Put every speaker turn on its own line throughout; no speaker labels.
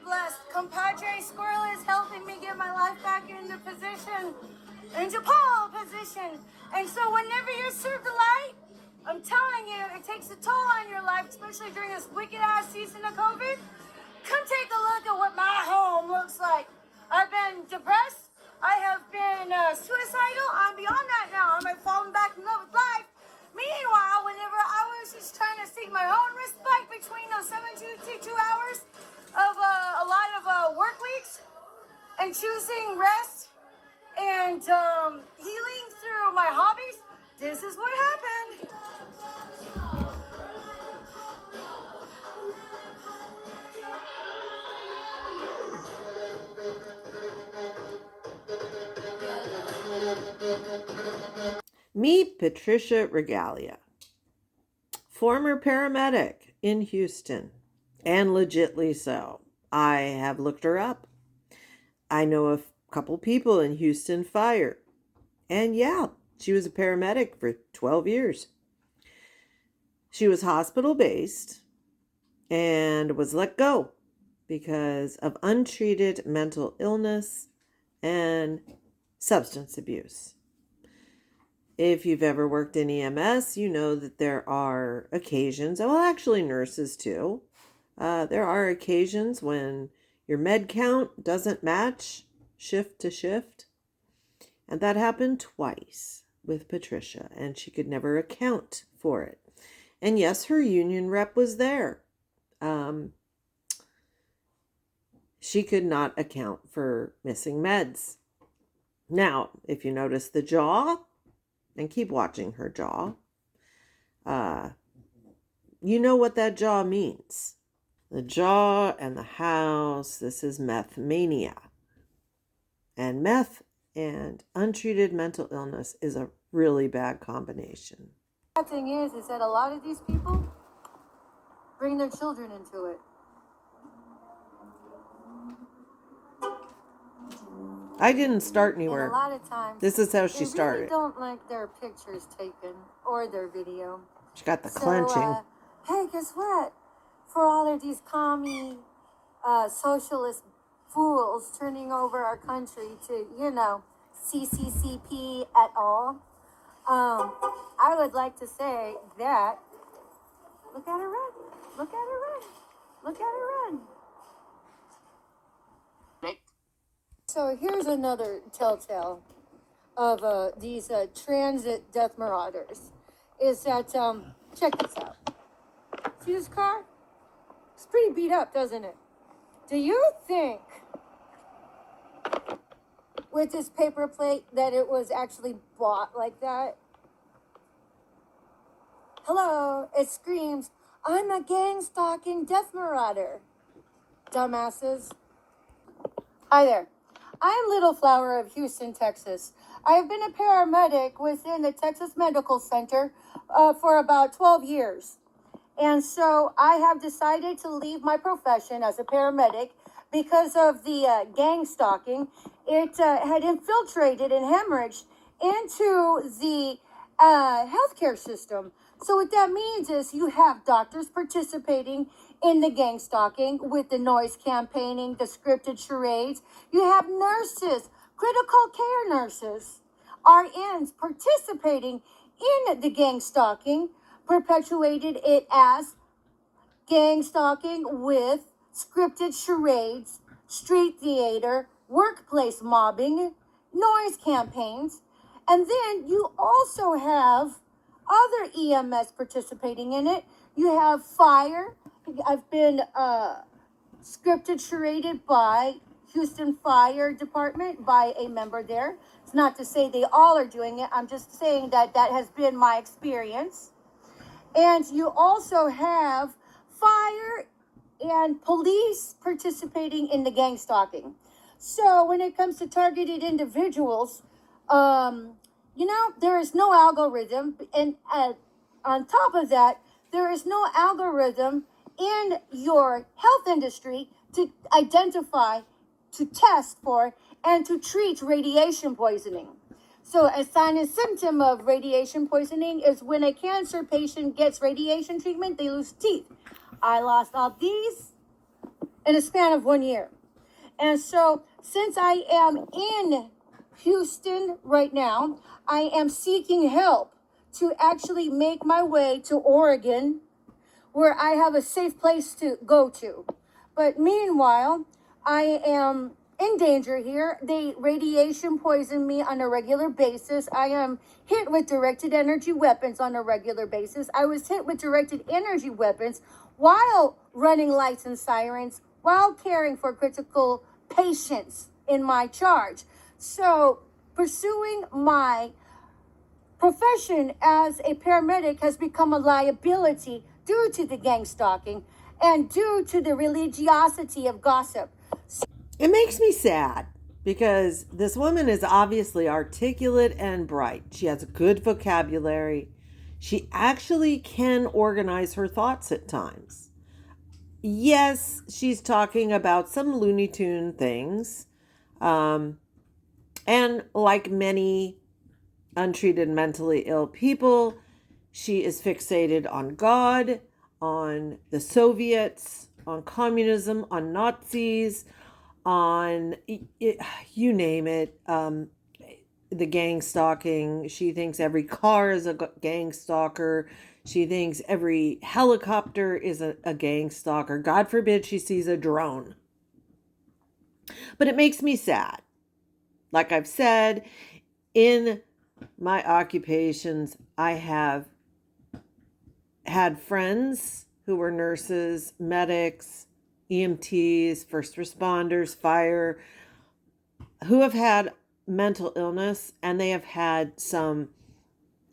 blessed. Compadre Squirrel is helping me get my life back into position, into pole position. And so whenever you serve the light, I'm telling you, it takes a toll on your life, especially during this wicked-ass season of COVID. Come take a look at what my home looks like. I've been depressed. I have been suicidal. I'm beyond that now. I'm falling back in love with life. Meanwhile, whenever I was just trying to seek my own respite between those 72 hours of a lot of work weeks and choosing rest and healing through my hobbies, this is what happened.
Meet Patricia Regalia, former paramedic in Houston, and legitly so. I have looked her up. I know a couple people in Houston fire, and yeah, she was a paramedic for 12 years. She was hospital-based and was let go because of untreated mental illness and substance abuse. If you've ever worked in EMS, you know that there are occasions, well, actually nurses too, there are occasions when your med count doesn't match shift to shift. And that happened twice with Patricia, and she could never account for it. And yes, her union rep was there. She could not account for missing meds. Now, if you notice the jaw, and keep watching her jaw, you know what that jaw means. The jaw and the house, this is meth mania. And meth and untreated mental illness is a really bad combination.
The thing is that a lot of these people bring their children into it.
I didn't start anywhere.
And a lot of times,
this is how she started.
Really don't like their pictures taken or their video.
She got the clenching.
Hey, guess what? For all of these commie, socialist fools turning over our country to, CCCP et al. I would like to say that, look at her run. Look at her run. Look at her run. So here's another telltale of these transit death marauders, is that, check this out. See this car? It's pretty beat up, doesn't it? Do you think, with this paper plate, that it was actually bought like that? Hello, it screams, I'm a gang-stalking death marauder. Dumbasses. Hi there. I'm Little Flower of Houston, Texas. I have been a paramedic within the Texas Medical Center for about 12 years. And so I have decided to leave my profession as a paramedic because of the gang stalking. It had infiltrated and hemorrhaged into the healthcare system. So what that means is you have doctors participating in the gang stalking with the noise campaigning, the scripted charades. You have nurses, critical care nurses, RNs participating in the gang stalking, perpetuated it as gang stalking with scripted charades, street theater, workplace mobbing, noise campaigns. And then you also have other EMS participating in it. You have fire. I've been scripted charaded by Houston Fire Department by a member there. It's not to say they all are doing it. I'm just saying that that has been my experience. And you also have fire and police participating in the gang stalking. So when it comes to targeted individuals, there is no algorithm. And on top of that, there is no algorithm in your health industry to identify, to test for, and to treat radiation poisoning. So a sign and symptom of radiation poisoning is when a cancer patient gets radiation treatment, they lose teeth. I lost all these in a span of 1 year. And so, since I am in Houston right now, I am seeking help to actually make my way to Oregon, where I have a safe place to go to. But meanwhile, I am in danger here. They radiation poison me on a regular basis. I am hit with directed energy weapons on a regular basis. I was hit with directed energy weapons while running lights and sirens, while caring for critical patients in my charge. So, pursuing my profession as a paramedic has become a liability due to the gang stalking and due to the religiosity of gossip.
It makes me sad because this woman is obviously articulate and bright. She has a good vocabulary. She actually can organize her thoughts at times. Yes, she's talking about some Looney Tune things. And like many untreated mentally ill people, she is fixated on God, on the Soviets, on communism, on Nazis, on you name it, the gang stalking. She thinks every car is a gang stalker. She thinks every helicopter is a gang stalker. God forbid she sees a drone. But it makes me sad. Like I've said, in my occupations, I have had friends who were nurses, medics, EMTs, first responders, fire, who have had mental illness, and they have had some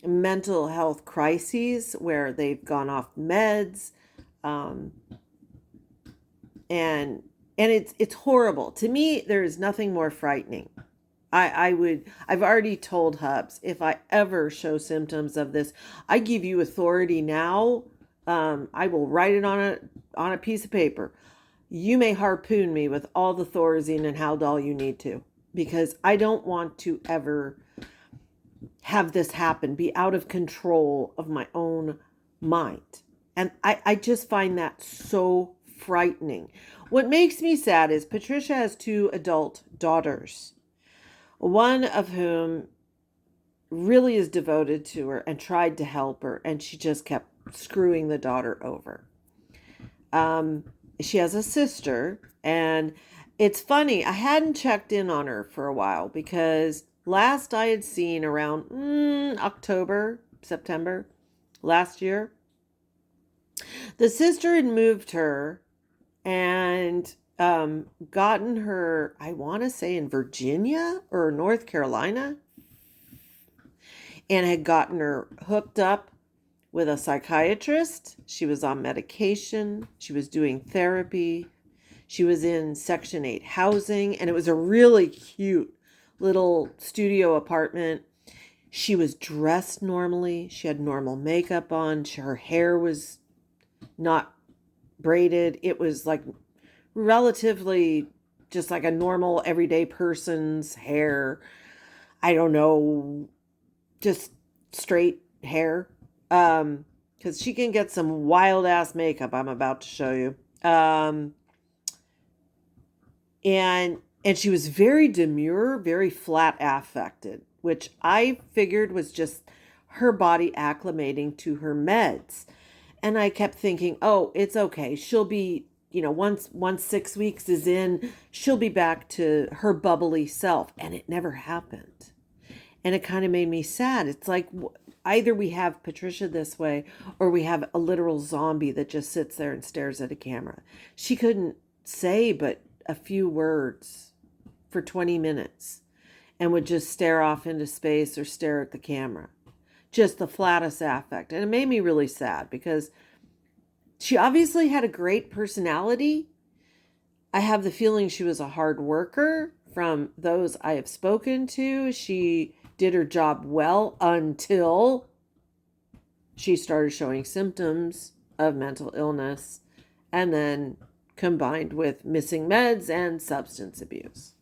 mental health crises where they've gone off meds, and it's horrible. To me, there is nothing more frightening. I've already told Hubs, if I ever show symptoms of this, I give you authority now. I will write it on a piece of paper. You may harpoon me with all the Thorazine and Haldol you need to, because I don't want to ever have this happen, be out of control of my own mind. And I just find that so frightening. What makes me sad is Patricia has 2 adult daughters, one of whom really is devoted to her and tried to help her, and she just kept screwing the daughter over. She has a sister, and it's funny, I hadn't checked in on her for a while because last I had seen around October, September last year, the sister had moved her and gotten her, I want to say in Virginia or North Carolina, and had gotten her hooked up with a psychiatrist. She was on medication. She was doing therapy. She was in Section 8 housing, and it was a really cute little studio apartment. She was dressed normally. She had normal makeup on. Her hair was not braided. It was like relatively just like a normal everyday person's hair. I don't know, just straight hair. Because she can get some wild ass makeup I'm about to show you. And she was very demure, very flat affected, which I figured was just her body acclimating to her meds. And I kept thinking, oh, it's okay. She'll be, once 6 weeks is in, she'll be back to her bubbly self. And it never happened. And it kind of made me sad. It's like either we have Patricia this way or we have a literal zombie that just sits there and stares at a camera. She couldn't say but a few words for 20 minutes and would just stare off into space or stare at the camera. Just the flattest affect. And it made me really sad because she obviously had a great personality. I have the feeling she was a hard worker from those I have spoken to. She did her job well until she started showing symptoms of mental illness, and then combined with missing meds and substance abuse.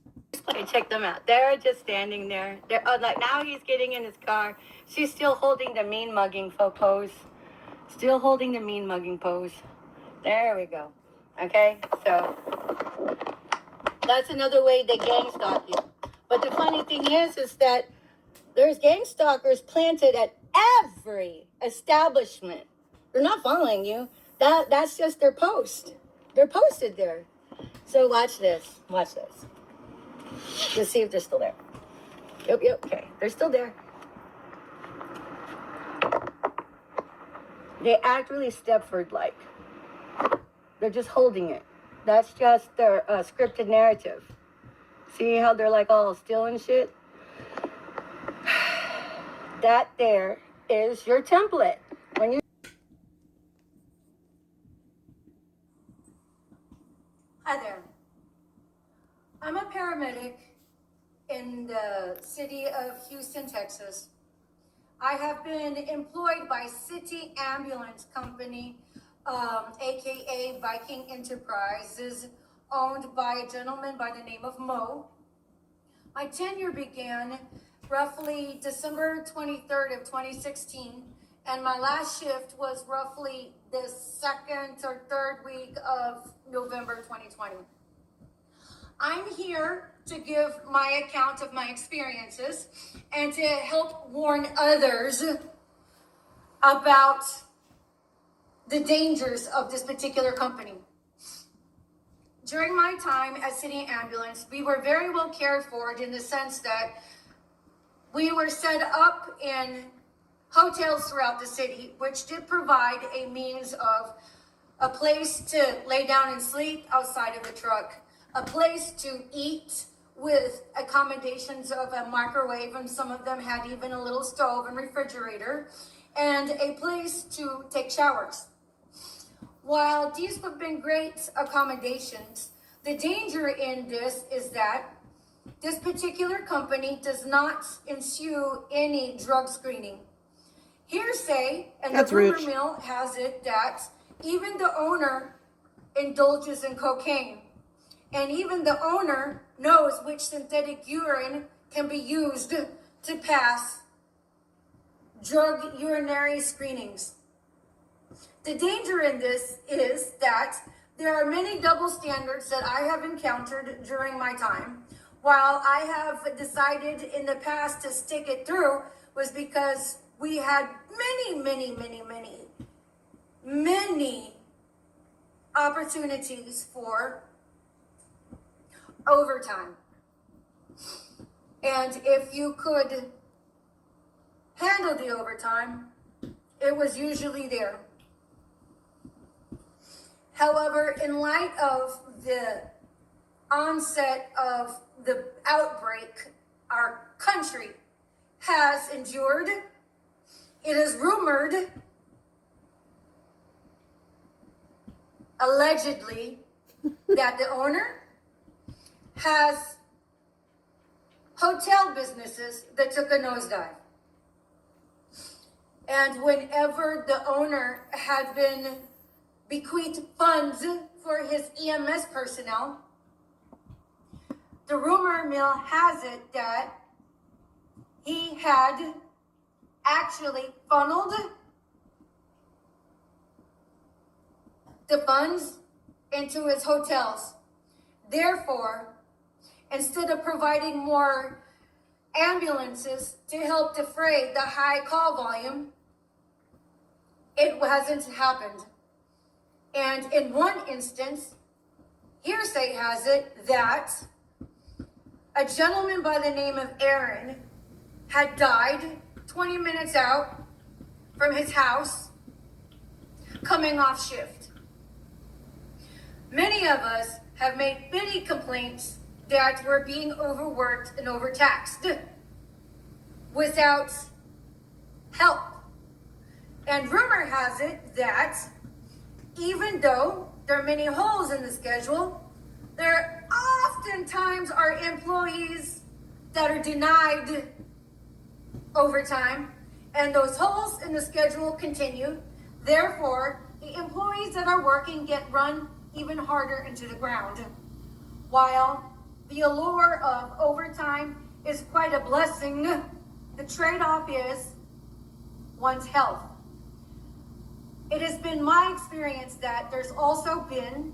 Hey, check them out. They're just standing there. Like now he's getting in his car. She's still holding the mean mugging pose. Still holding the mean mugging pose. There we go. Okay, so That's another way they gang stalk you. But the funny thing is that there's gang stalkers planted at every establishment. They're not following you. That's just their post. They're posted there. So watch this. Watch this. Let's see if they're still there. Yep. Okay, they're still there. They act really Stepford-like. They're just holding it. That's just their scripted narrative. See how they're like all still and shit? That there is your template. When you Hi there. I'm a paramedic in the city of Houston, Texas. I have been employed by City Ambulance Company, aka Viking Enterprises, owned by a gentleman by the name of Mo. My tenure began roughly December 23rd of 2016, and my last shift was roughly the second or third week of November 2020. I'm here to give my account of my experiences and to help warn others about the dangers of this particular company. During my time at City Ambulance, we were very well cared for in the sense that we were set up in hotels throughout the city, which did provide a means of a place to lay down and sleep outside of the truck, a place to eat with accommodations of a microwave, and some of them had even a little stove and refrigerator, and a place to take showers. While these have been great accommodations, the danger in this is that this particular company does not ensue any drug screening. Hearsay, and the rumor mill has it that even the owner indulges in cocaine. And even the owner knows which synthetic urine can be used to pass drug urinary screenings. The danger in this is that there are many double standards that I have encountered during my time. While I have decided in the past to stick it through was because we had many opportunities for overtime. And if you could handle the overtime, it was usually there. However, in light of the onset of the outbreak our country has endured, it is rumored, allegedly, that the owner has hotel businesses that took a nosedive. And whenever the owner had been bequeathed funds for his EMS personnel, the rumor mill has it that he had actually funneled the funds into his hotels. Therefore, instead of providing more ambulances to help defray the high call volume, it hasn't happened. And in one instance, hearsay has it that a gentleman by the name of Aaron had died 20 minutes out from his house, coming off shift. Many of us have made many complaints that we're being overworked and overtaxed without help. And rumor has it that even though there are many holes in the schedule, there oftentimes are employees that are denied overtime, and those holes in the schedule continue. Therefore, the employees that are working get run even harder into the ground. While the allure of overtime is quite a blessing, the trade-off is one's health. It has been my experience that there's also been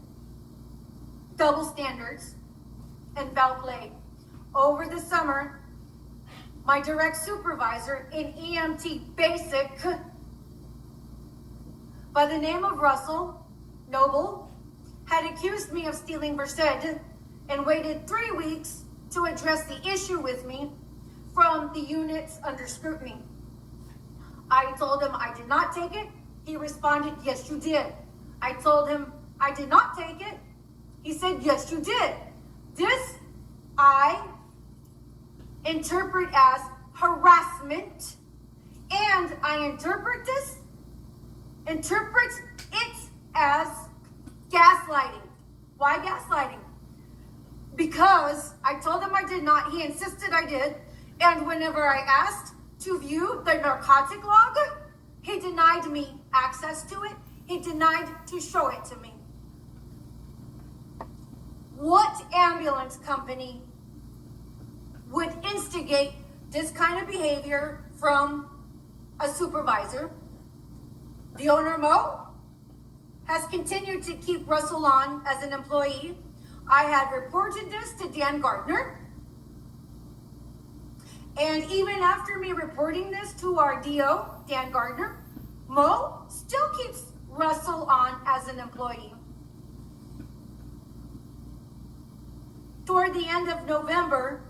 double standards and foul play. Over the summer, my direct supervisor in EMT Basic, by the name of Russell Noble, had accused me of stealing Versed and waited 3 weeks to address the issue with me from the units under scrutiny. I told him I did not take it. He responded, yes, you did. I told him I did not take it. He said, yes, you did. This I interpret as harassment, and I interpret it as gaslighting. Why gaslighting? Because I told him I did not, he insisted I did, and whenever I asked to view the narcotic log, he denied me access to it. He denied to show it to me. What ambulance company would instigate this kind of behavior from a supervisor? The owner, Mo, has continued to keep Russell on as an employee. I had reported this to Dan Gardner. And even after me reporting this to our DO, Dan Gardner, Mo still keeps Russell on as an employee. Toward the end of November,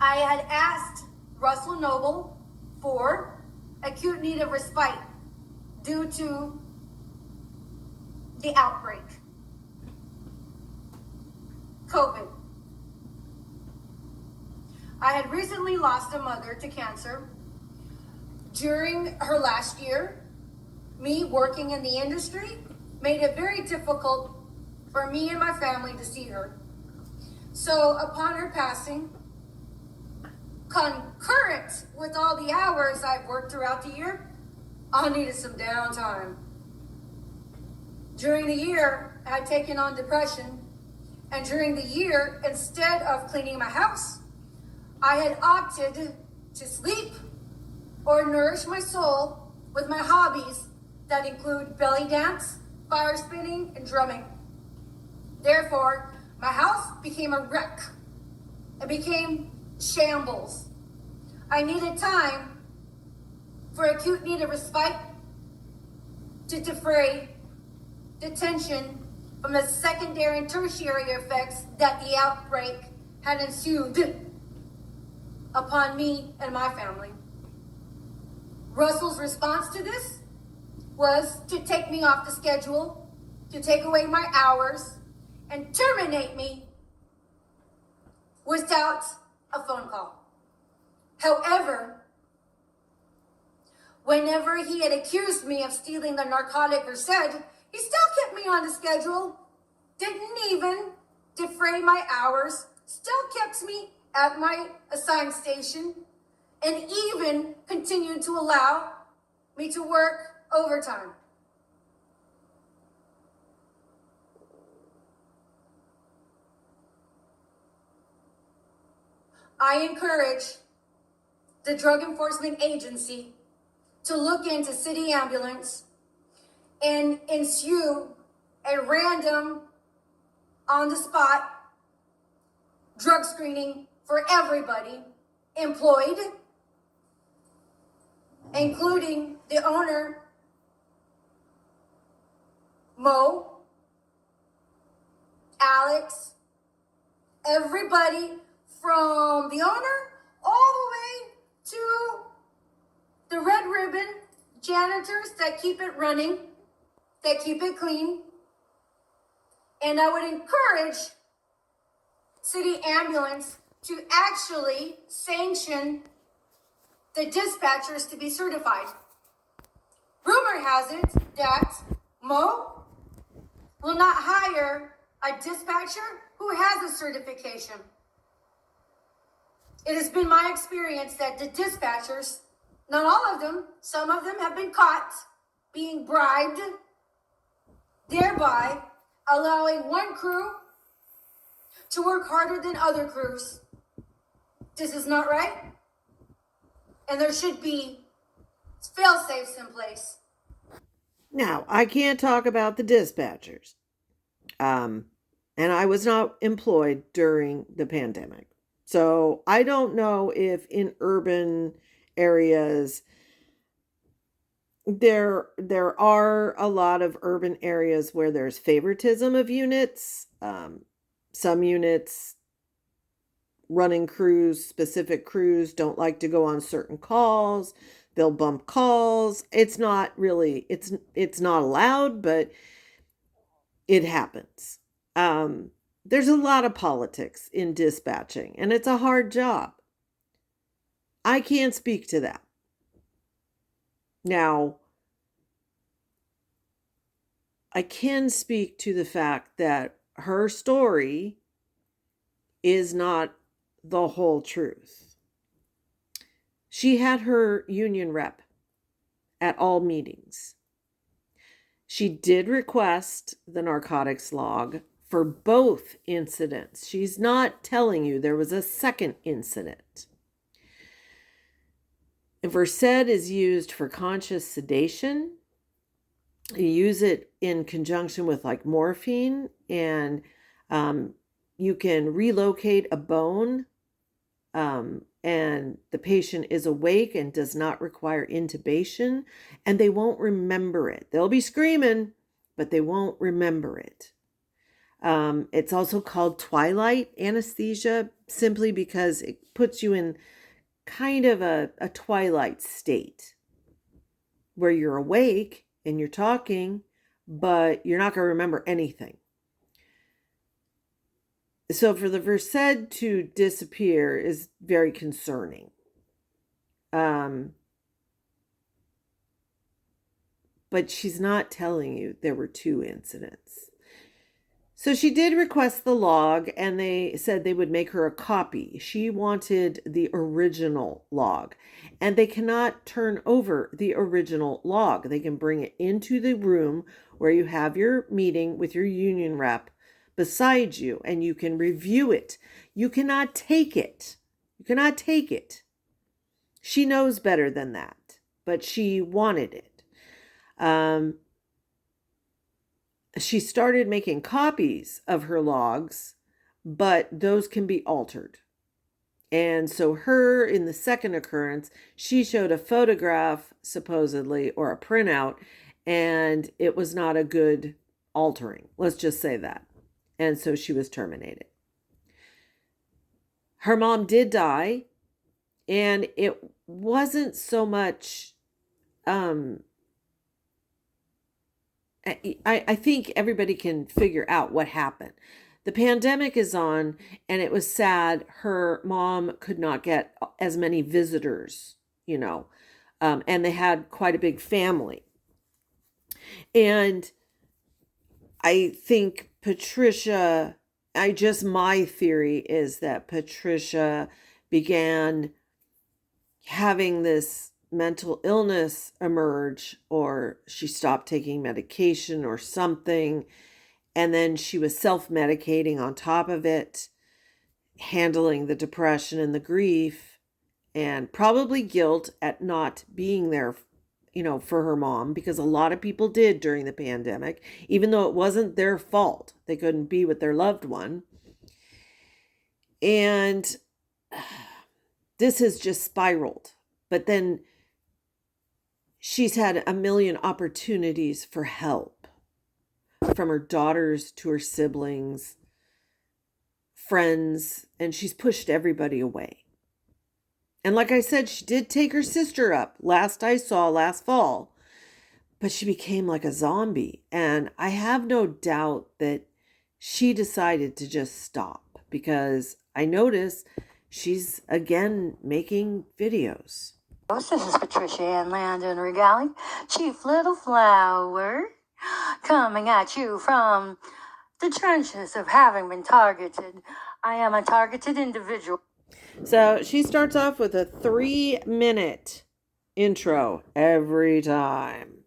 I had asked Russell Noble for acute need of respite due to the outbreak, COVID. I had recently lost a mother to cancer. During her last year, me working in the industry made it very difficult for me and my family to see her. So upon her passing, concurrent with all the hours I've worked throughout the year, I needed some downtime. During the year, I had taken on depression, and during the year, instead of cleaning my house, I had opted to sleep or nourish my soul with my hobbies that include belly dance, fire spinning, and drumming. Therefore, my house became a wreck. It became shambles. I needed time for acute need of respite to defray the tension from the secondary and tertiary effects that the outbreak had ensued upon me and my family. Russell's response to this was to take me off the schedule, to take away my hours, and terminate me without a phone call. However, whenever he had accused me of stealing the narcotic or said, he still kept me on the schedule, didn't even defray my hours, still kept me at my assigned station, and even continued to allow me to work overtime. I encourage the Drug Enforcement Agency to look into City Ambulance and ensue a random, on-the-spot drug screening for everybody employed, including the owner, Mo, Alex, everybody from the owner all the way to the red ribbon janitors that keep it running, that keep it clean. And I would encourage City Ambulance to actually sanction the dispatchers to be certified. Rumor has it that Mo will not hire a dispatcher who has a certification. It has been my experience that the dispatchers, not all of them, some of them have been caught being bribed, thereby allowing one crew to work harder than other crews. This is not right. And there should be fail-safes in place.
Now, I can't talk about the dispatchers. and I was not employed during the pandemic. So I don't know if in urban areas there are a lot of urban areas where there's favoritism of units. Some units running crews, specific crews, don't like to go on certain calls. They'll bump calls. It's not really it's not allowed, but it happens. There's a lot of politics in dispatching, and it's a hard job. I can't speak to that. Now, I can speak to the fact that her story is not the whole truth. She had her union rep at all meetings. She did request the narcotics log for both incidents. She's not telling you there was a second incident. Versed is used for conscious sedation. You use it in conjunction with like morphine, and you can relocate a bone, and the patient is awake and does not require intubation, and they won't remember it. They'll be screaming, but they won't remember it. It's also called twilight anesthesia, simply because it puts you in kind of a twilight state where you're awake and you're talking, but you're not going to remember anything. So for the Versed to disappear is very concerning. But she's not telling you there were two incidents. So she did request the log, and they said they would make her a copy. She wanted the original log, and they cannot turn over the original log. They can bring it into the room where you have your meeting with your union rep beside you, and you can review it. You cannot take it. You cannot take it. She knows better than that, but she wanted it. She started making copies of her logs, but those can be altered. And so her, in the second occurrence, she showed a photograph, supposedly, or a printout, and it was not a good altering. Let's just say that. And so she was terminated. Her mom did die, and it wasn't so much... I think everybody can figure out what happened. The pandemic is on, and it was sad. Her mom could not get as many visitors, and they had quite a big family. And I think Patricia, my theory is that Patricia began having this mental illness emerge, or she stopped taking medication or something, and then she was self-medicating on top of it, handling the depression and the grief, and probably guilt at not being there, for her mom, because a lot of people did during the pandemic, even though it wasn't their fault. They couldn't be with their loved one. And this has just spiraled. But then she's had a million opportunities for help, from her daughters to her siblings, friends, and she's pushed everybody away. And like I said, she did take her sister up last fall, but she became like a zombie. And I have no doubt that she decided to just stop, because I notice she's again making videos.
This is Patricia and Landon Regali, Chief Little Flower, coming at you from the trenches of having been targeted. I am a targeted individual.
So she starts off with a 3-minute intro every time.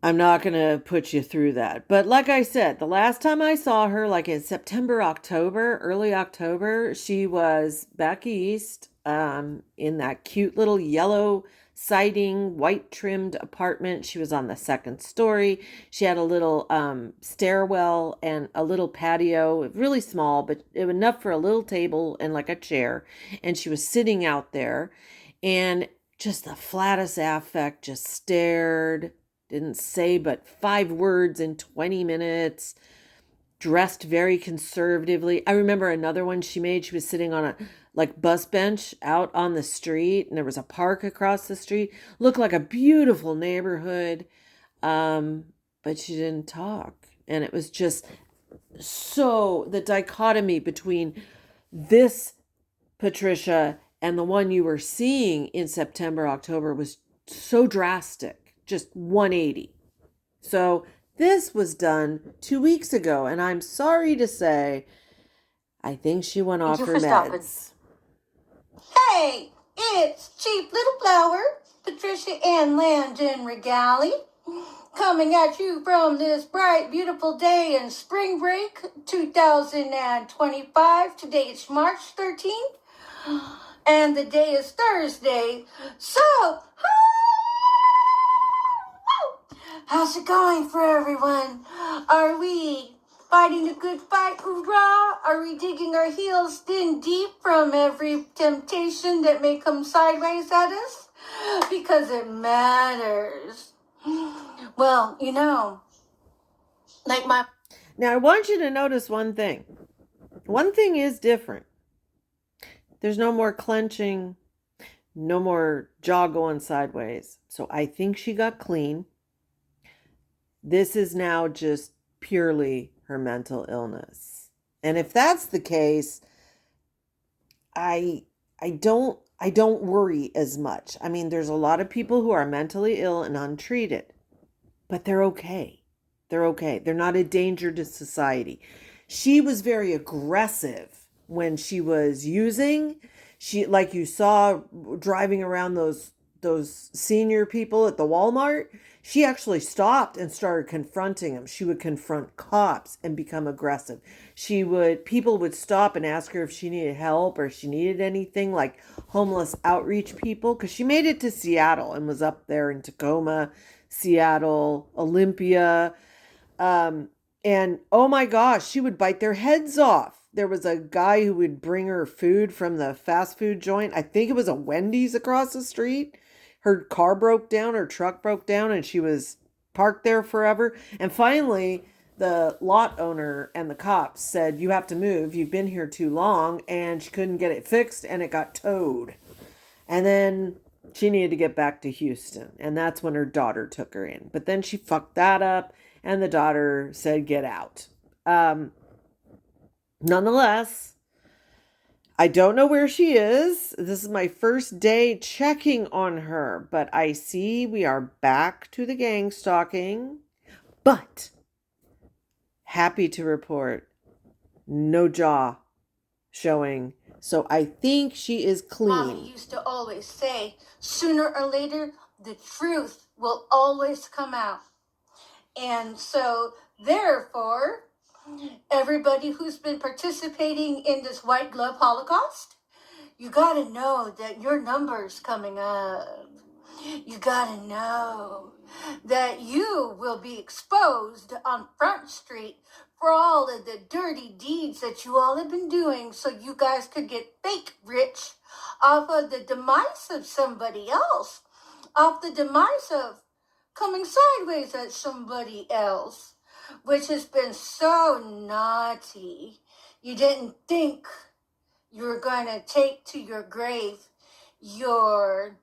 I'm not going to put you through that. But like I said, the last time I saw her, like in early October, she was back east, in that cute little yellow siding, white trimmed apartment. She was on the second story. She had a little stairwell and a little patio, really small, but enough for a little table and like a chair. And she was sitting out there, and just the flattest affect, just stared, didn't say but 5 words in 20 minutes, dressed very conservatively. I remember another one she made. She was sitting on a like bus bench out on the street, and there was a park across the street. Looked like a beautiful neighborhood. But she didn't talk. And it was just so the dichotomy between this Patricia and the one you were seeing in September, October was so drastic, just 180. So this was done 2 weeks ago, and I'm sorry to say, I think she went off her meds.
Hey, it's Cheap Little Flower, Patricia Ann Landon Regali, coming at you from this bright, beautiful day in spring break 2025. Today is March 13th, and the day is Thursday. So, how's it going for everyone? Are we fighting a good fight, hoorah? Are we digging our heels in deep from every temptation that may come sideways at us? Because it matters. Well,
Now, I want you to notice one thing. One thing is different. There's no more clenching, no more jaw going sideways. So I think she got clean. This is now just purely her mental illness. And if that's the case, I don't worry as much. I mean, there's a lot of people who are mentally ill and untreated, but they're okay. They're okay. They're not a danger to society. She was very aggressive when she was using. She, like you saw driving around those senior people at the Walmart, she actually stopped and started confronting them. She would confront cops and become aggressive. People would stop and ask her if she needed help or if she needed anything, like homeless outreach people, because she made it to Seattle and was up there in Tacoma, Seattle, Olympia. And oh my gosh, she would bite their heads off. There was a guy who would bring her food from the fast food joint. I think it was a Wendy's across the street. Her car broke down, her truck broke down, and she was parked there forever. And finally, the lot owner and the cops said, "You have to move. You've been here too long." And she couldn't get it fixed, and it got towed. And then she needed to get back to Houston. And that's when her daughter took her in. But then she fucked that up, and the daughter said, "Get out." Nonetheless, I don't know where she is. This is my first day checking on her, but I see we are back to the gang stalking. But happy to report, no jaw showing. So I think she is clean.
Mommy used to always say, sooner or later, the truth will always come out. And so, therefore, everybody who's been participating in this white glove holocaust, you gotta know that your number's coming up. You gotta know that you will be exposed on Front Street for all of the dirty deeds that you all have been doing, so you guys could get fake rich off of the demise of somebody else, off the demise of coming sideways at somebody else, which has been so naughty. You didn't think you were going to take to your grave your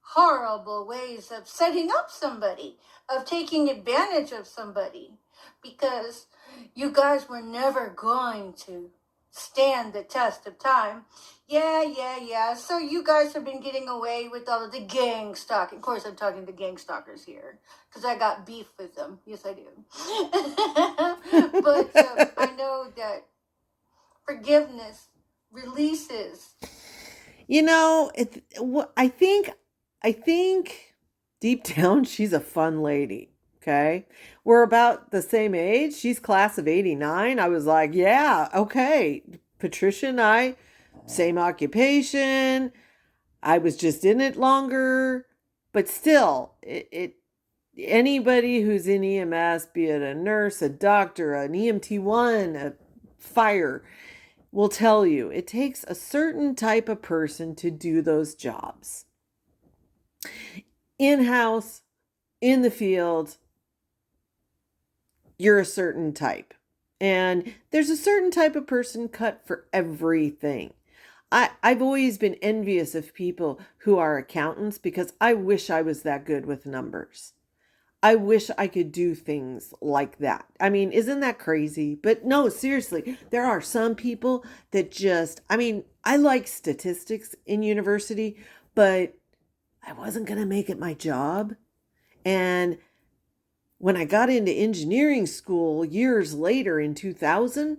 horrible ways of setting up somebody, of taking advantage of somebody, because you guys were never going to stand the test of time. Yeah. So you guys have been getting away with all of the gang stalking. Of course, I'm talking to gang stalkers here, because I got beef with them. Yes, I do. But I know that forgiveness releases.
I think deep down she's a fun lady. Okay. We're about the same age. She's class of 89. I was like, yeah, okay. Patricia and I, same occupation. I was just in it longer. But still, anybody who's in EMS, be it a nurse, a doctor, an EMT1, a fire, will tell you it takes a certain type of person to do those jobs. In-house, in the field, you're a certain type. And there's a certain type of person cut for everything. I've always been envious of people who are accountants because I wish I was that good with numbers. I wish I could do things like that. I mean, isn't that crazy? But no, seriously, there are some people that just, I mean, I like statistics in university, but I wasn't going to make it my job. And when I got into engineering school years later in 2000,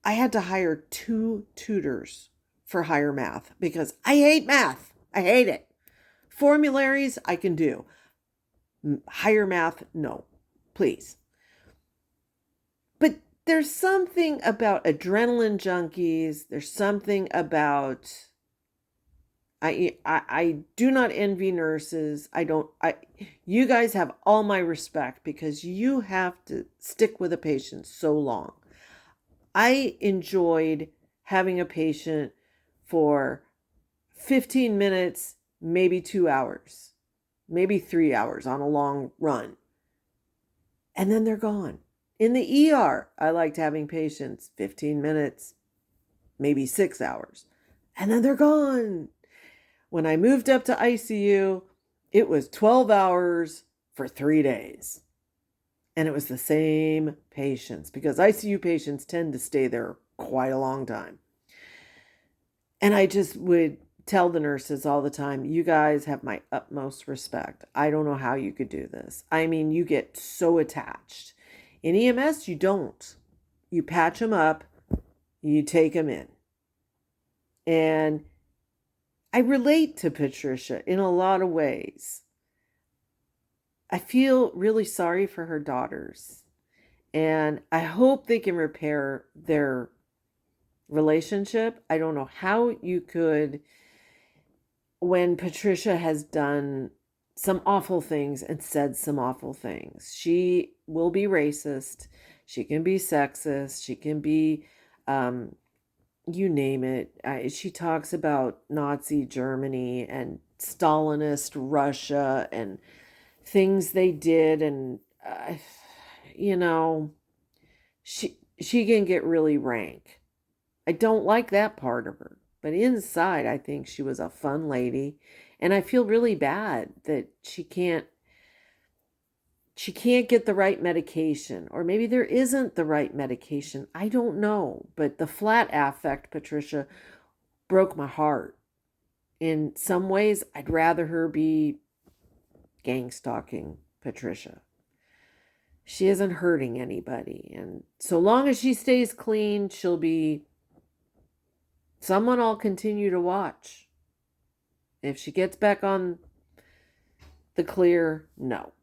I had to hire 2 tutors for higher math because I hate math. I hate it. Formularies, I can do. Higher math, no, please. But there's something about adrenaline junkies. There's something about, I do not envy nurses. You guys have all my respect because you have to stick with a patient so long. I enjoyed having a patient for 15 minutes, maybe 2 hours, maybe 3 hours on a long run. And then they're gone. In the ER, I liked having patients 15 minutes, maybe 6 hours, and then they're gone. When I moved up to ICU, it was 12 hours for 3 days. And it was the same patients because ICU patients tend to stay there quite a long time. And I just would tell the nurses all the time, you guys have my utmost respect. I don't know how you could do this. I mean, you get so attached. In EMS, you don't. You patch them up, you take them in. And I relate to Patricia in a lot of ways. I feel really sorry for her daughters. And I hope they can repair their relationship. I don't know how you could, when Patricia has done some awful things and said some awful things. She will be racist. She can be sexist. She can be, you name it. She talks about Nazi Germany and Stalinist Russia and things they did. And, she can get really rank. I don't like that part of her. But inside, I think she was a fun lady. And I feel really bad that she can't get the right medication. Or maybe there isn't the right medication. I don't know. But the flat affect, Patricia, broke my heart. In some ways, I'd rather her be gang stalking Patricia. She isn't hurting anybody. And so long as she stays clean, she'll be someone I'll continue to watch. If she gets back on the clear, no.